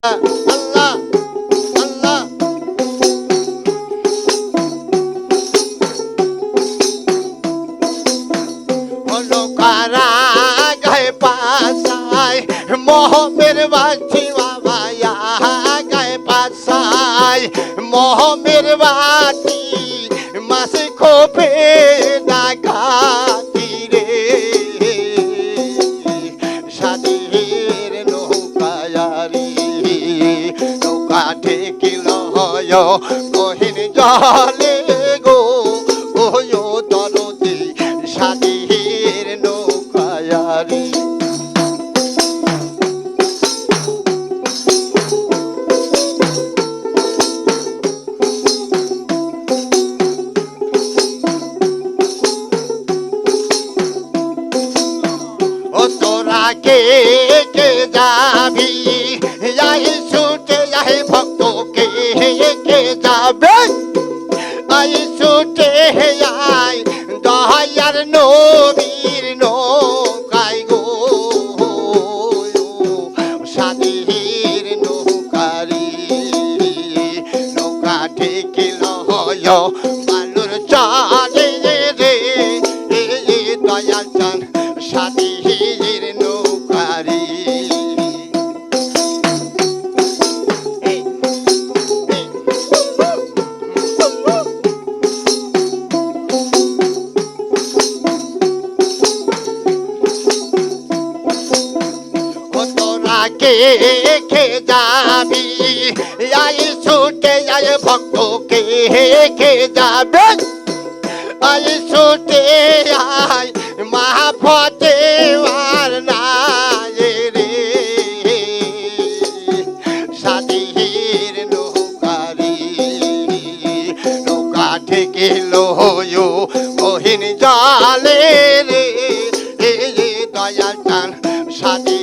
আল্লাহ আল্লাহ হলো কারা গায়ে পাশায় মোহমের বাছি বাবা গায়ে পাশায় মোহমের বাতি মাসে খোপে ডাকাতি রে সাদের নৌকায়ারি নৌকা ঠেকিল হয় কহিন জলে গো ওয়ো দরদি সাদের নৌকায়ারি ও তোরা কে কে যাবি আই ছুটে আই ভক্ত কে কে যাবে আই ছুটে আই দয়ার নবীর নৌকায় গো সাদের নৌকারি নৌকা ঠেকিল হয় বালুর চালে রে দয়াল চান সাদের নৌকারি তোরা কে কে যাবি আই ছুটে আই ভক্ত কে কে যাবে আই ছুটে আই মাহফতে আর নাই রে সাদের নৌকারি নৌকা ঠেকিল কহিন জালে রে দয়াল চান সাদের